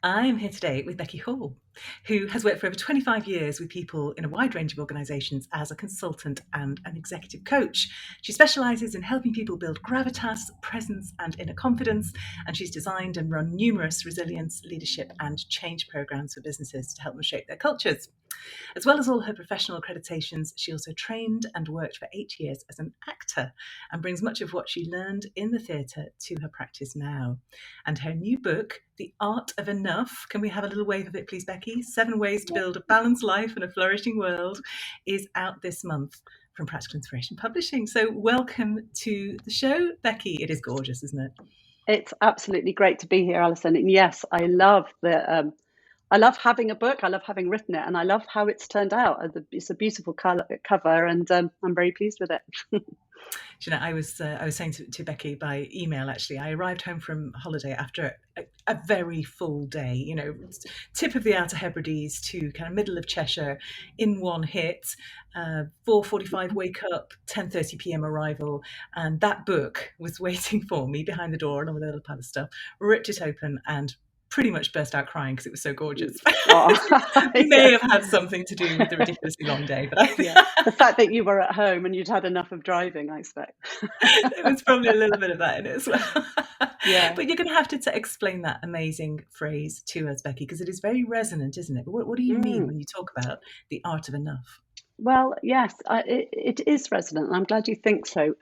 I'm here today with Becky Hall, who has worked for over 25 years with people in a wide range of organisations as a consultant and an executive coach. She specialises in helping people build gravitas, presence and inner confidence, and she's designed and run numerous resilience, leadership and change programmes for businesses to help them shape their cultures. As well as all her professional accreditations, she also trained and worked for 8 years as an actor and brings much of what she learned in the theatre to her practice now. And her new book, The Art of Enough, can we have a little wave of it, please, Becky? 7 Ways to Build a Balanced Life and a Flourishing World, is out this month from Practical Inspiration Publishing. So welcome to the show, Becky. It is gorgeous, isn't it? It's absolutely great to be here, Alison. And yes, I love I love having a book. I love having written it, and I love how it's turned out. It's a beautiful cover, and I'm very pleased with it. You know, I was saying to Becky by email, actually, I arrived home from holiday after a very full day, you know, tip of the Outer Hebrides to kind of middle of Cheshire in one hit, 4:45 wake up, 10:30 p.m. arrival, and that book was waiting for me behind the door along with a little pile of stuff, ripped it open and pretty much burst out crying because it was so gorgeous. It may have had something to do with the ridiculously long day, but the fact that you were at home and you'd had enough of driving, I expect. There was probably a little bit of that in it as well. Yeah. But you're going to have to explain that amazing phrase to us, Becky, because it is very resonant, isn't it? But what do you mean when you talk about the art of enough? Well, yes, it is resonant, and I'm glad you think so.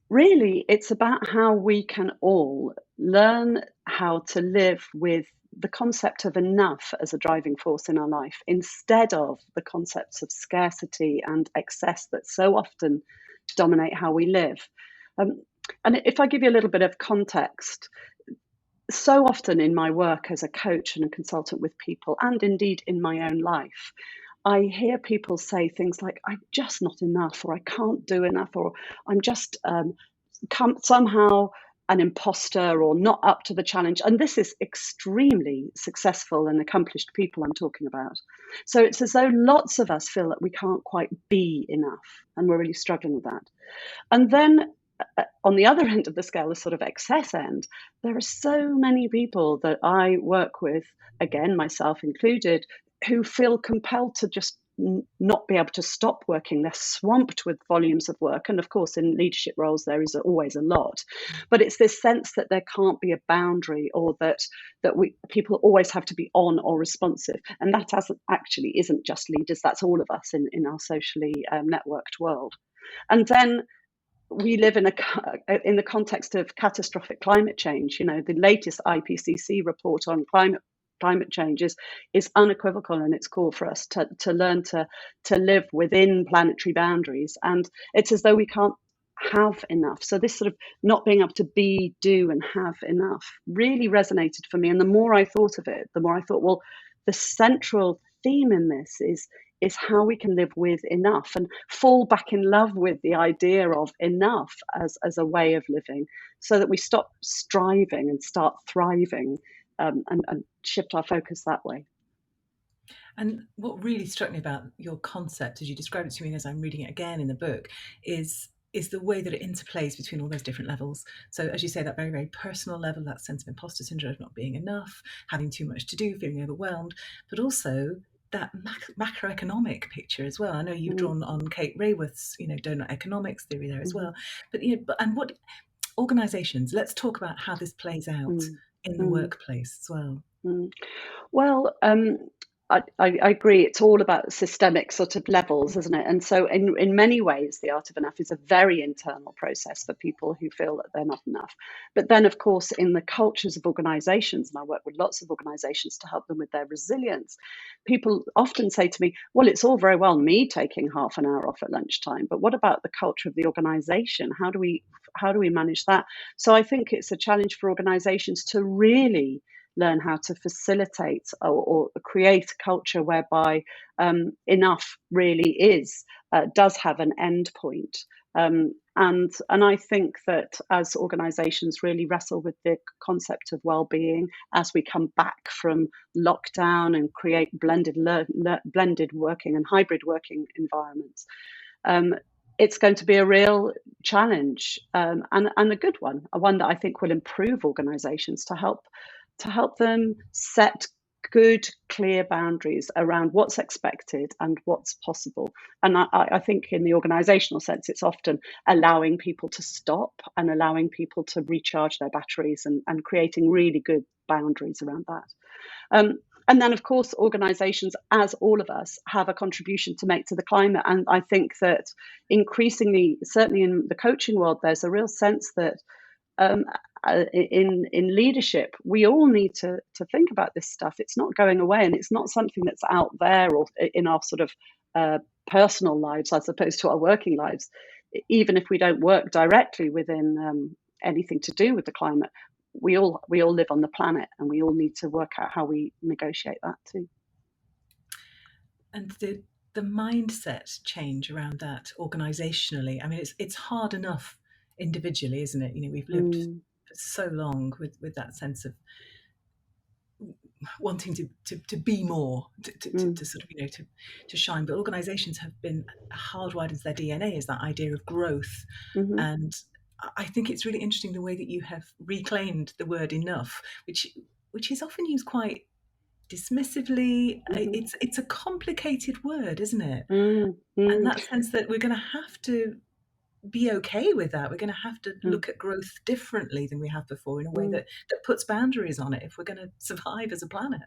Really, it's about how we can all learn how to live with the concept of enough as a driving force in our life instead of the concepts of scarcity and excess that so often dominate how we live. And if I give you a little bit of context, so often in my work as a coach and a consultant with people, and indeed in my own life, I hear people say things like, I'm just not enough, or I can't do enough, or I'm just somehow an imposter or not up to the challenge. And this is extremely successful and accomplished people I'm talking about. So it's as though lots of us feel that we can't quite be enough, and we're really struggling with that. And then on the other end of the scale, the sort of excess end, there are so many people that I work with, again, myself included, who feel compelled to just not be able to stop working. They're swamped with volumes of work. And of course, in leadership roles, there is always a lot. But it's this sense that there can't be a boundary, or that people always have to be on or responsive. And that actually isn't just leaders. That's all of us in our socially networked world. And then we live in the context of catastrophic climate change. You know, the latest IPCC report on climate change is unequivocal in its call for us to learn to live within planetary boundaries. And it's as though we can't have enough. So this sort of not being able to be, do, and have enough really resonated for me. And the more I thought of it, the more I thought, well, the central theme in this is how we can live with enough and fall back in love with the idea of enough as a way of living, so that we stop striving and start thriving, and shift our focus that way. And what really struck me about your concept, as you described it to me as I'm reading it again in the book, is the way that it interplays between all those different levels. So as you say, that very, very personal level, that sense of imposter syndrome of not being enough, having too much to do, feeling overwhelmed, but also that macroeconomic picture as well. I know you've drawn on Kate Raworth's, donut economics theory there as well. But and what organisations? Let's talk about how this plays out in the workplace as well. Well, I agree. It's all about systemic sort of levels, isn't it? And so in many ways, the art of enough is a very internal process for people who feel that they're not enough. But then, of course, in the cultures of organizations, and I work with lots of organizations to help them with their resilience, people often say to me, well, it's all very well me taking half an hour off at lunchtime, but what about the culture of the organization? How do we manage that? So I think it's a challenge for organizations to really learn how to facilitate or create a culture whereby enough really does have an end point. And I think that as organizations really wrestle with the concept of well-being as we come back from lockdown and create blended working and hybrid working environments, it's going to be a real challenge, and a good one that I think will improve organizations to help to help them set good, clear boundaries around what's expected and what's possible. And I think in the organizational sense, it's often allowing people to stop and allowing people to recharge their batteries and creating really good boundaries around that. And then, of course, organizations, as all of us, have a contribution to make to the climate. And I think that increasingly, certainly in the coaching world, there's a real sense that um, in leadership, we all need to think about this stuff. It's not going away, and it's not something that's out there or in our sort of personal lives as opposed to our working lives. Even if we don't work directly within anything to do with the climate, we all live on the planet, and we all need to work out how we negotiate that too. And the mindset change around that organisationally. I mean, it's hard enough individually, isn't it? You know, we've lived for so long with that sense of wanting to be more, to sort of, you know, to shine. But organisations have been hardwired into their DNA is that idea of growth. And I think it's really interesting the way that you have reclaimed the word enough, which is often used quite dismissively. It's a complicated word, isn't it? And that sense that we're going to have to be okay with that. We're going to have to look at growth differently than we have before, in a way that puts boundaries on it if we're going to survive as a planet.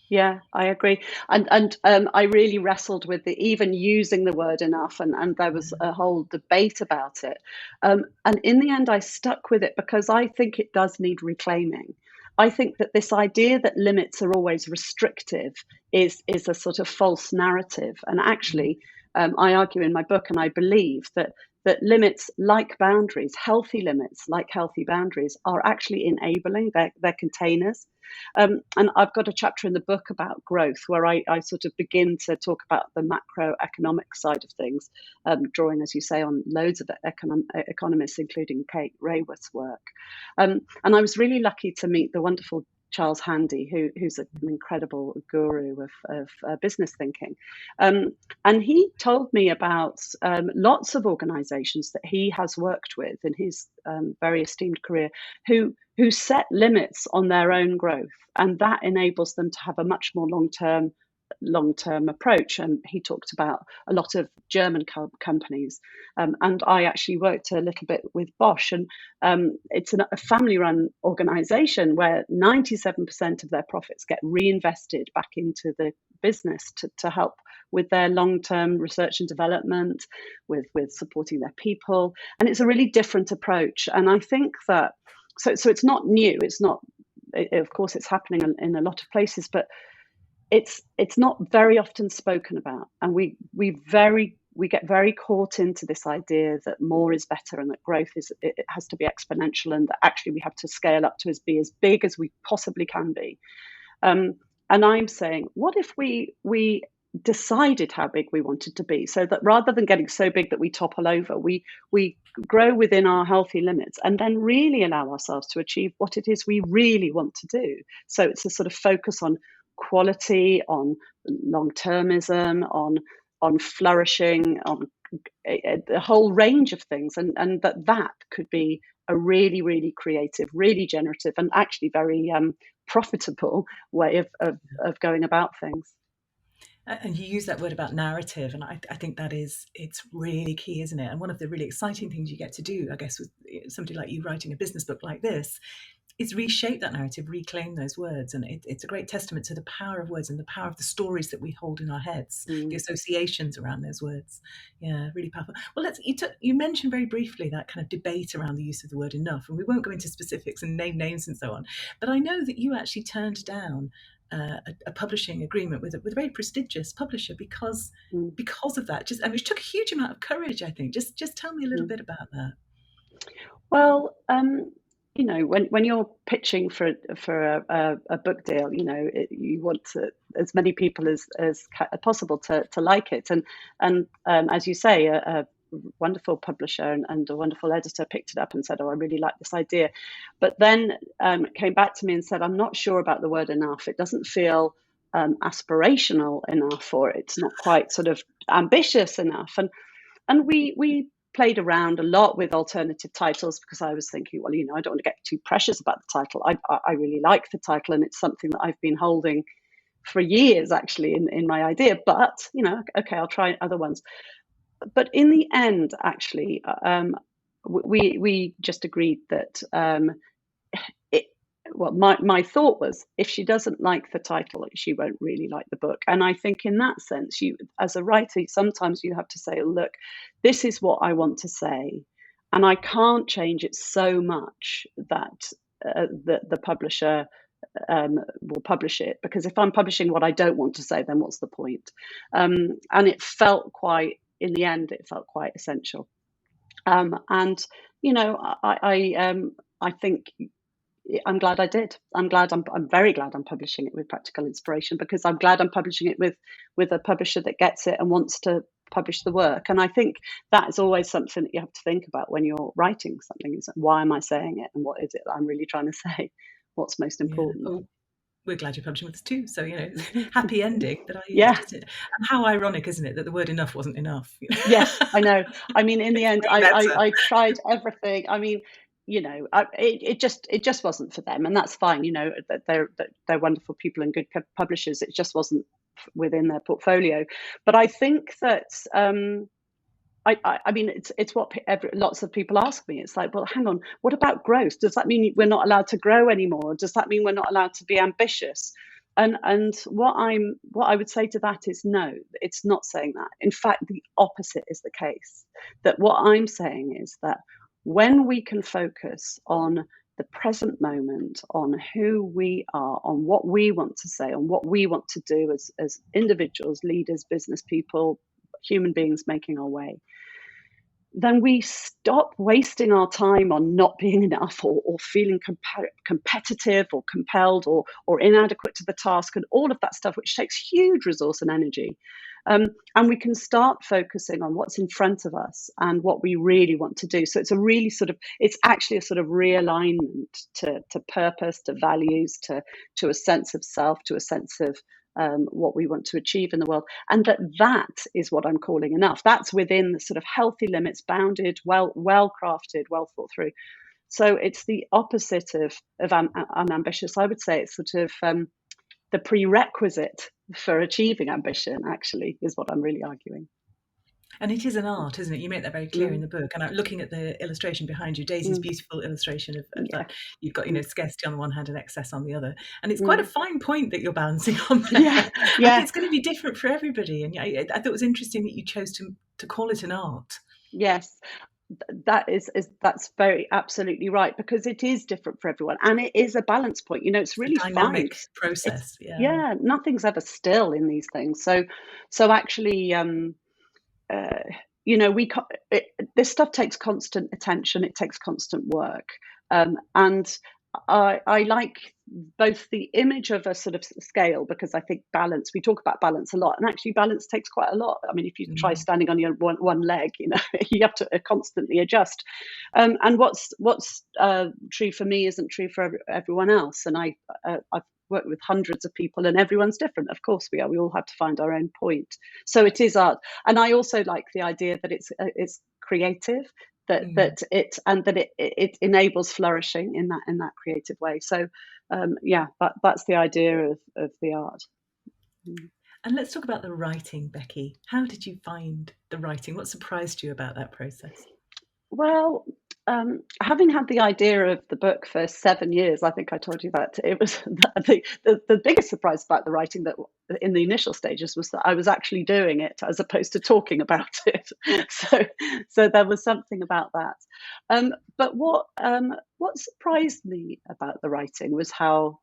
Yeah, I agree. And I really wrestled with even using the word enough, and there was a whole debate about it. And in the end, I stuck with it because I think it does need reclaiming. I think that this idea that limits are always restrictive is a sort of false narrative. And actually, I argue in my book, and I believe that limits, like boundaries, healthy limits like healthy boundaries, are actually enabling. They're containers. And I've got a chapter in the book about growth where I sort of begin to talk about the macroeconomic side of things, drawing, as you say, on loads of economists, including Kate Raworth's work. And I was really lucky to meet the wonderful Charles Handy, who's an incredible guru of business thinking. And he told me about lots of organizations that he has worked with in his very esteemed career who set limits on their own growth, and that enables them to have a much more long-term approach. And he talked about a lot of German companies, and I actually worked a little bit with Bosch, and it's a family-run organization where 97% of their profits get reinvested back into the business to help with their long-term research and development, with supporting their people. And it's a really different approach. And I think that so it's not new. It's not, of course, it's happening in a lot of places, but it's not very often spoken about. And we get very caught into this idea that more is better, and that growth it has to be exponential, and that actually we have to scale up to be as big as we possibly can be. And I'm saying, what if we decided how big we wanted to be, so that rather than getting so big that we topple over, we grow within our healthy limits, and then really allow ourselves to achieve what it is we really want to do. So it's a sort of focus on quality, on long-termism, on flourishing, on a whole range of things, and that could be a really, really creative, really generative, and actually very profitable way of going about things. And you use that word about narrative, and I think it's really key, isn't it? And one of the really exciting things you get to do, I guess, with somebody like you writing a business book like this, is reshape that narrative, reclaim those words. And it's a great testament to the power of words and the power of the stories that we hold in our heads, the associations around those words. Yeah, really powerful. Well, you mentioned very briefly that kind of debate around the use of the word enough, and we won't go into specifics and name names and so on. But I know that you actually turned down a publishing agreement with a very prestigious publisher because of that. Which took a huge amount of courage, I think. Just tell me a little bit about that. Well, you know, when you're pitching for a book deal, you know, you want as many people as possible to like it, and as you say, a wonderful publisher and a wonderful editor picked it up and said, "Oh, I really like this idea," but then came back to me and said, "I'm not sure about the word enough. It doesn't feel aspirational enough, or it's not quite sort of ambitious enough." And we played around a lot with alternative titles because I was thinking, well, I don't want to get too precious about the title. I really like the title, and it's something that I've been holding for years, actually, in my idea. But, okay, I'll try other ones. But in the end, actually, we just agreed that my thought was, if she doesn't like the title, she won't really like the book. And I think in that sense, you, as a writer, sometimes you have to say, look, this is what I want to say, and I can't change it so much that the publisher will publish it, because if I'm publishing what I don't want to say, then what's the point? And it felt quite, in the end, it felt quite essential. And I think I'm glad I did. I'm very glad I'm publishing it with Practical Inspiration, because I'm glad I'm publishing it with a publisher that gets it and wants to publish the work. And I think that is always something that you have to think about when you're writing something: is why am I saying it, and what is it that I'm really trying to say? What's most important? Yeah. Oh, we're glad you're publishing with us too. So, happy ending that I used. Yeah. Isn't it? And how ironic, isn't it, that the word enough wasn't enough? Yes, I know. I mean, in the end, better. I tried everything. I mean, it just wasn't for them, and that's fine. That they're wonderful people and good publishers. It just wasn't within their portfolio. But I think that I mean, it's what lots of people ask me. It's like, well, hang on, what about growth? Does that mean we're not allowed to grow anymore? Does that mean we're not allowed to be ambitious? And what I would say to that is, no, it's not saying that. In fact, the opposite is the case. That what I'm saying is that when we can focus on the present moment, on who we are, on what we want to say, on what we want to do as individuals, leaders, business people, human beings making our way, then we stop wasting our time on not being enough, or feeling competitive or compelled or inadequate to the task, and all of that stuff, which takes huge resource and energy. And we can start focusing on what's in front of us and what we really want to do. So it's actually a sort of realignment to purpose, to values, to a sense of self, to a sense of what we want to achieve in the world, and that is what I'm calling enough. That's within the sort of healthy limits, bounded, well crafted, well thought through. So it's the opposite of unambitious. I would say it's sort of the prerequisite for achieving ambition, actually, is what I'm really arguing. And it is an art, isn't it? You make that very clear in the book. And I'm looking at the illustration behind you, Daisy's beautiful illustration of that. You've got, scarcity on the one hand and excess on the other. And it's quite a fine point that you're balancing on there. Yeah. And it's going to be different for everybody. And I thought it was interesting that you chose to call it an art. Yes. That's very absolutely right, because it is different for everyone, and it is a balance point. It's really a dynamic fine. process. Nothing's ever still in these things. So actually, this stuff takes constant attention. It takes constant work, and I like both the image of a sort of scale, because I think balance, we talk about balance a lot, and actually balance takes quite a lot. I mean, if you try standing on your one leg, you have to constantly adjust. And what's true for me isn't true for everyone else. And I've worked with hundreds of people, and everyone's different. Of course we are. We all have to find our own point. So it is art. And I also like the idea that it's creative, that it enables flourishing in that creative way. So that's the idea of the art. And let's talk about the writing, Becky. How did you find the writing? What surprised you about that process? Well, having had the idea of the book for 7 years, I think I told you that, it was the biggest surprise about the writing that in the initial stages was that I was actually doing it as opposed to talking about it. So there was something about that. But what surprised me about the writing was how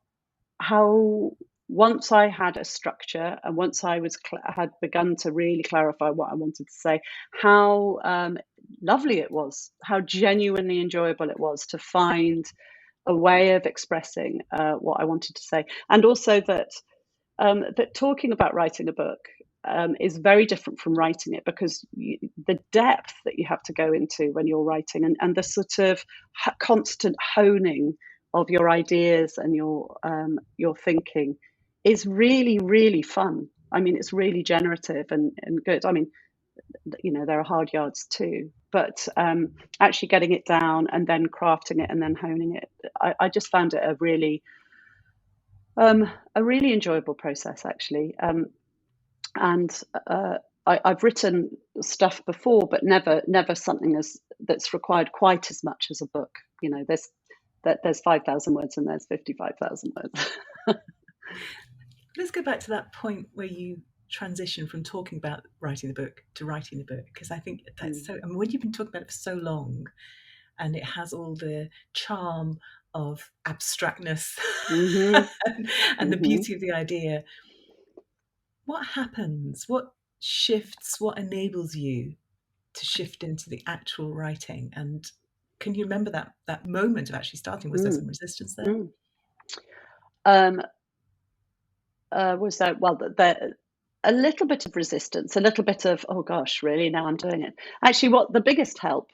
once I had a structure, and once I had begun to really clarify what I wanted to say, how lovely it was, how genuinely enjoyable it was to find a way of expressing what I wanted to say. And also that talking about writing a book is very different from writing it, because the depth that you have to go into when you're writing, and the sort of constant honing of your ideas and your thinking is really, really fun. I mean, it's really generative and good. I mean, there are hard yards too, but actually getting it down and then crafting it and then honing it, I just found it a really enjoyable process, actually. And I've written stuff before, but never something that's required quite as much as a book. You know, there's 5,000 words and there's 55,000 words. Let's go back to that point where you transition from talking about writing the book to writing the book, because I think that's so. I mean, when you've been talking about it for so long, and it has all the charm of abstractness and the beauty of the idea. What happens? What shifts? What enables you to shift into the actual writing? And can you remember that moment of actually starting? Was there some resistance there? Was there, well, a little bit of resistance, a little bit of, oh gosh, really, now I'm doing it. Actually, what the biggest help,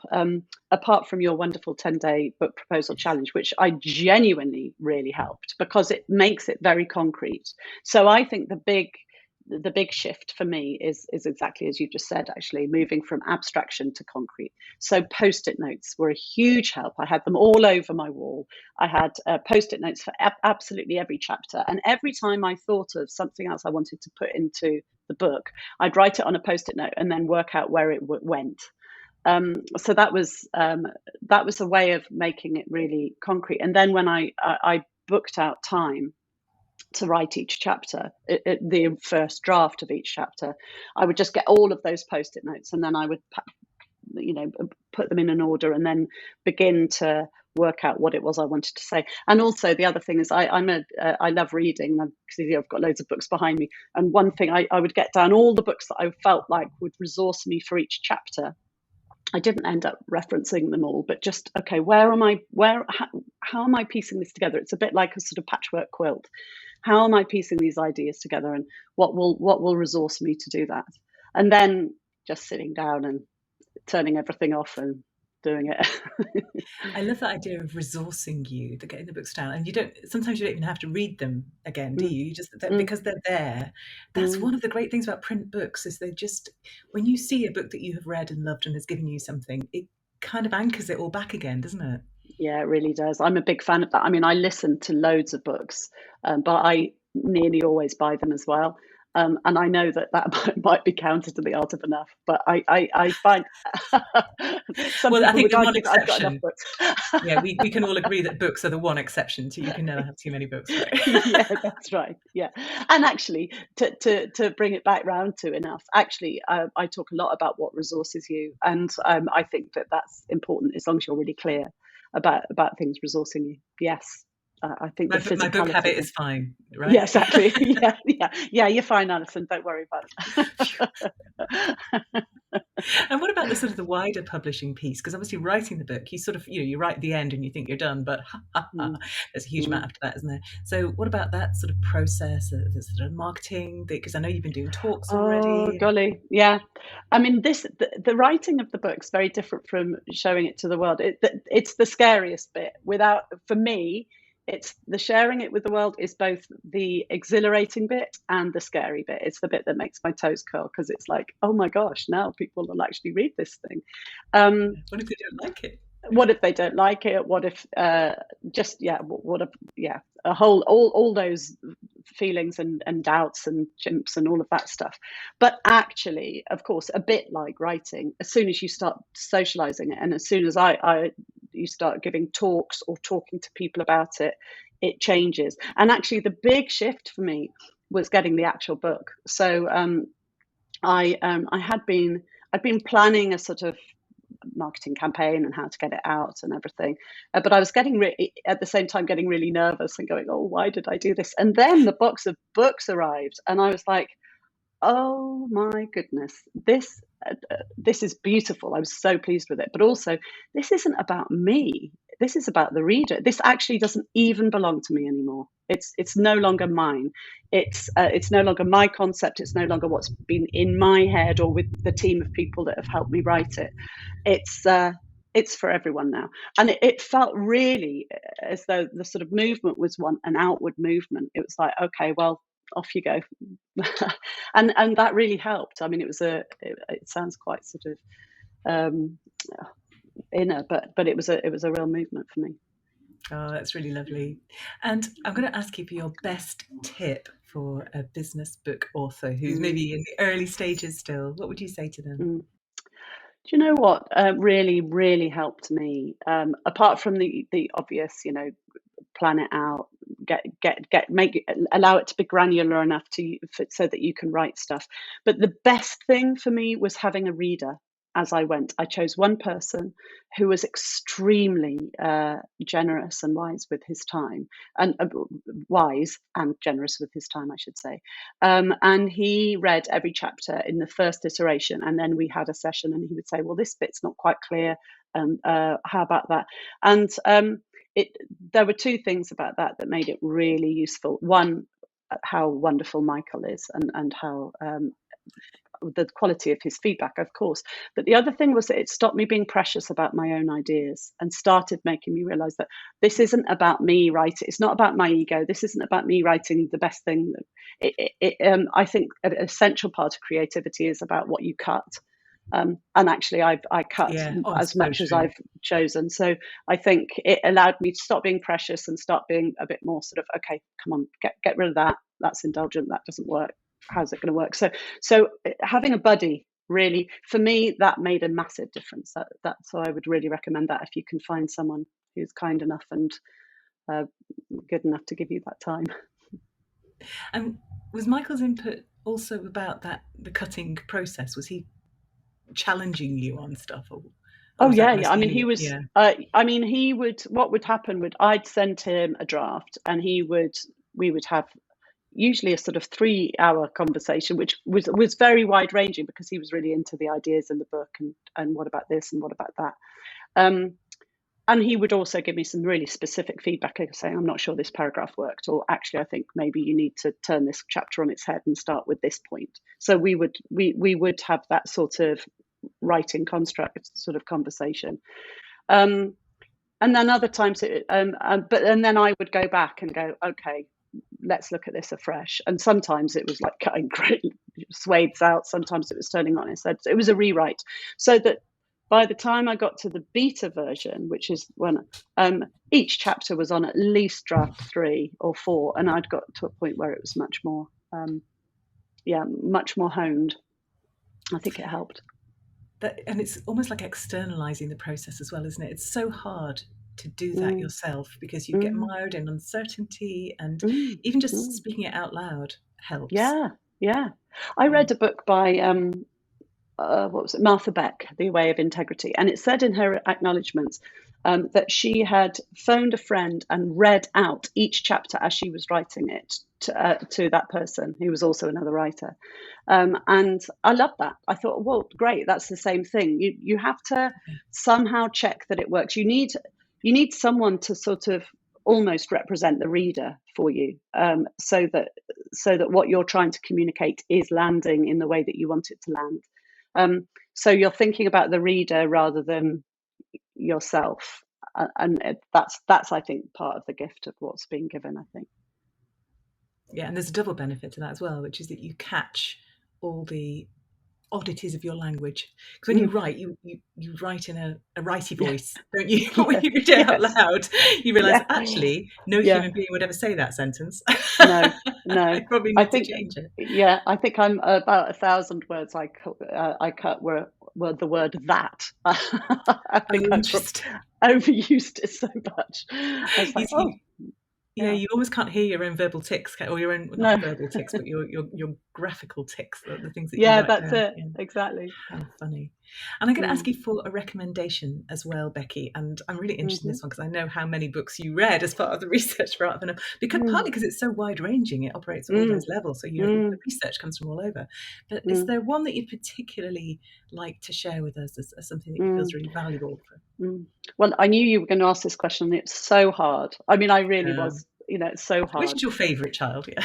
apart from your wonderful 10-day book proposal challenge, which I genuinely really helped because it makes it very concrete. So I think the big shift for me is exactly as you just said, actually, moving from abstraction to concrete. So post-it notes were a huge help. I had them all over my wall. I had post-it notes for absolutely every chapter. And every time I thought of something else I wanted to put into the book, I'd write it on a post-it note and then work out where it went. So that was a way of making it really concrete. And then when I booked out time to write each chapter, the first draft of each chapter, I would just get all of those post-it notes and then I would, put them in an order and then begin to work out what it was I wanted to say. And also the other thing is I love reading, because I've got loads of books behind me. And one thing I would get down all the books that I felt like would resource me for each chapter. I didn't end up referencing them all, but just, okay, how am I piecing this together? It's a bit like a sort of patchwork quilt. How am I piecing these ideas together, and what will resource me to do that? And then just sitting down and turning everything off and doing it. I love that idea of resourcing you, the getting the books down, and sometimes you don't even have to read them again, do you? You just because they're there. That's one of the great things about print books, is they just, when you see a book that you have read and loved and has given you something, it kind of anchors it all back again, doesn't it? Yeah, it really does. I'm a big fan of that. I mean, I listen to loads of books, but I nearly always buy them as well. And I know that might be counter to the art of enough, but I find some Well, I people think would the one argue that I've got enough exception, books. yeah, we can all agree that books are the one exception to you can never have too many books, right? Yeah, that's right. Yeah, and actually, to bring it back round to enough, actually, I talk a lot about what resources you, and I think that's important as long as you're really clear about things resourcing you. Yes, I think the My book habit physicality. is fine, right? Yeah, exactly. Yeah. You're fine, Alison. Don't worry about it. And what about the sort of the wider publishing piece? Because obviously writing the book, you sort of, you write at the end and you think you're done, but there's a huge amount after that, isn't there? So what about that sort of process, the sort of marketing? Because I know you've been doing talks Oh, already. golly. Yeah. I mean, the writing of the book's very different from showing it to the world. It's the scariest bit. For me, it's the sharing it with the world is both the exhilarating bit and the scary bit. It's the bit that makes my toes curl, because it's like, oh my gosh, now people will actually read this thing. What if they don't like it? What if they don't like it? What if what if a whole all those feelings and doubts and chimps and all of that stuff. But actually, of course, a bit like writing, as soon as you start socializing it, and as soon as you start giving talks or talking to people about it, it changes. And actually, the big shift for me was getting the actual book. So I'd been planning a sort of marketing campaign and how to get it out and everything, but I was at the same time getting really nervous and going, oh, why did I do this? And then the box of books arrived and I was like, oh my goodness, this is beautiful. I was so pleased with it, but also this isn't about me. This is about the reader. This actually doesn't even belong to me anymore. It's no longer mine. It's no longer my concept. It's no longer what's been in my head or with the team of people that have helped me write it. It's for everyone now, and it felt really as though the sort of movement was an outward movement. It was like, okay, well, off you go. And that really helped. I mean, it sounds quite sort of inner, but it was a real movement for me. Oh, that's really lovely. And I'm going to ask you for your best tip for a business book author who's maybe in the early stages still. What would you say to them? Do you know what really, really helped me? Apart from the obvious, plan it out, allow it to be granular enough so that you can write stuff. But the best thing for me was having a reader as I went. I chose one person who was extremely generous and wise with his time, and wise and generous with his time, I should say. And he read every chapter in the first iteration, and then we had a session, and he would say, "Well, this bit's not quite clear. How about that?" And there were two things about that made it really useful. One, how wonderful Michael is, and how the quality of his feedback, of course. But the other thing was that it stopped me being precious about my own ideas and started making me realize that this isn't about me writing. It's not about my ego. This isn't about me writing the best thing. I think an essential part of creativity is about what you cut. And actually, I cut as much as I've chosen. So I think it allowed me to stop being precious and start being a bit more sort of, okay, come on, get rid of that. That's indulgent. That doesn't work. How's it going to work? So having a buddy, really, for me, that made a massive difference. So I would really recommend that if you can find someone who's kind enough and good enough to give you that time. And was Michael's input also about the cutting process? Was he challenging you on stuff? Oh yeah. I mean, he was. Yeah. He would. What would happen would I'd send him a draft, and we would have usually a sort of 3-hour conversation, which was very wide ranging because he was really into the ideas in the book and what about this and what about that. And he would also give me some really specific feedback, saying, "I'm not sure this paragraph worked," or "Actually, I think maybe you need to turn this chapter on its head and start with this point." So we would have that sort of writing construct sort of conversation. And then other times, and then I would go back and go, "Okay, let's look at this afresh." And sometimes it was like cutting great swathes out. Sometimes it was turning on its head. So it was a rewrite. So that by the time I got to the beta version, which is when each chapter was on at least draft 3 or 4, and I'd got to a point where it was much more, much more honed. I think it helped. And it's almost like externalizing the process as well, isn't it? It's so hard to do that yourself because you get mired in uncertainty, and even just speaking it out loud helps. Yeah. I read a book by what was it, Martha Beck, The Way of Integrity, and it said in her acknowledgements that she had phoned a friend and read out each chapter as she was writing it to that person who was also another writer. And I loved that. I thought, well, great, that's the same thing. You have to somehow check that it works. You need someone to sort of almost represent the reader for you, so that what you're trying to communicate is landing in the way that you want it to land. So you're thinking about the reader rather than yourself, and that's I think part of the gift of what's being given, I think. Yeah, and there's a double benefit to that as well, which is that you catch all the oddities of your language. Because when you write, you write in a righty voice, don't you? But when you read it out loud, you realise actually no human being would ever say that sentence. No. I probably need to change it. Yeah, I think I'm about 1,000 words I cut were the word "that." I think I've overused it so much. I was like, yeah, you almost can't hear your own verbal tics, or your own not verbal tics, but your graphical tics, the things that you write that's down. it. Yeah. Exactly. How funny. And I'm going to ask you for a recommendation as well, Becky. And I'm really interested in this one because I know how many books you read as part of the research for Art of Enough. Partly because it's so wide ranging, it operates at all those levels. So the research comes from all over. But is there one that you'd particularly like to share with us as something that you feel is really valuable? Well, I knew you were going to ask this question, and it's so hard. I mean, I really was. It's so hard. Which is your favourite child? Yeah.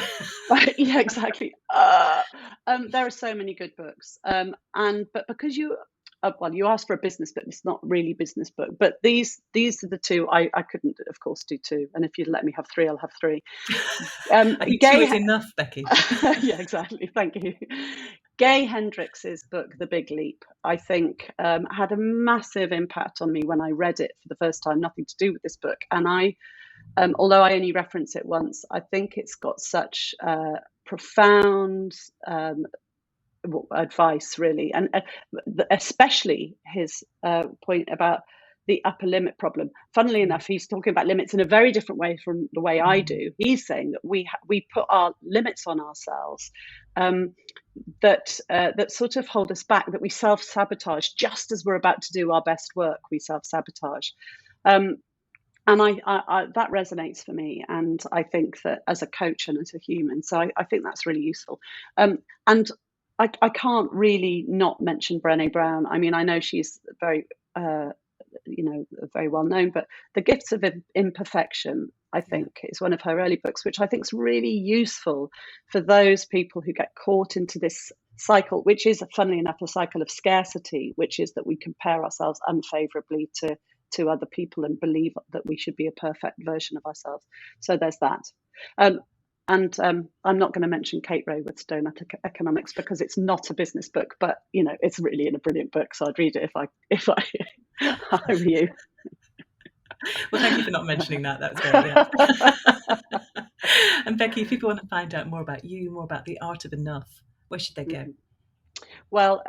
Yeah, exactly. There are so many good books, but because you asked for a business book, it's not really business book, but these are the two. I couldn't, of course, do 2, and if you'd let me have 3, I'll have 3. I think 2 is enough, Becky. Yeah, exactly. Thank you. Gay Hendricks' book, The Big Leap, I think had a massive impact on me when I read it for the first time, nothing to do with this book. And although I only reference it once, I think it's got such profound advice, really, and especially his point about the upper limit problem. Funnily enough, he's talking about limits in a very different way from the way I do. He's saying that we put our limits on ourselves that sort of hold us back, that we self-sabotage just as we're about to do our best work. We self-sabotage. And I that resonates for me, and I think that as a coach and as a human, so I think that's really useful. And I can't really not mention Brene Brown. I mean, I know she's very, very well known, but The Gifts of Imperfection, I think, is one of her early books, which I think is really useful for those people who get caught into this cycle, which is, funnily enough, a cycle of scarcity, which is that we compare ourselves unfavorably to other people and believe that we should be a perfect version of ourselves. So there's that. And I'm not going to mention Kate Raworth's Donut Economics because it's not a business book, but it's really a brilliant book. So I'd read it if I were you. Well, thank you for not mentioning that. That was great. Yeah. And Becky, if people want to find out more about you, more about the art of enough, where should they go? Well,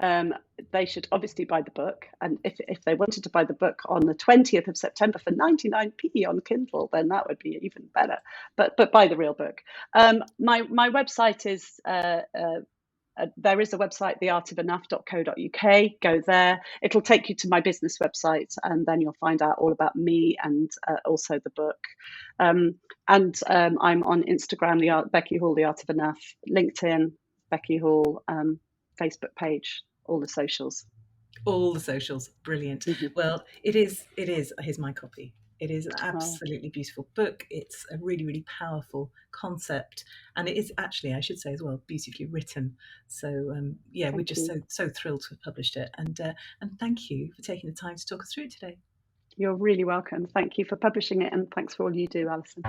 they should obviously buy the book, and if they wanted to buy the book on the 20th of September for 99p on Kindle, then that would be even better. But buy the real book. My website is there is a website, theartofenough.co.uk. Go there. It'll take you to my business website, and then you'll find out all about me and also the book. And I'm on Instagram, Becky Hall, The Art of Enough, LinkedIn, Becky Hall. Facebook page, all the socials. Brilliant. Well, it is here's my copy. It is an absolutely beautiful book. It's a really, really powerful concept, and it is actually, I should say as well, beautifully written. So we're just so thrilled to have published it, and thank you for taking the time to talk us through it today. You're really welcome. Thank you for publishing it, and thanks for all you do, Alison.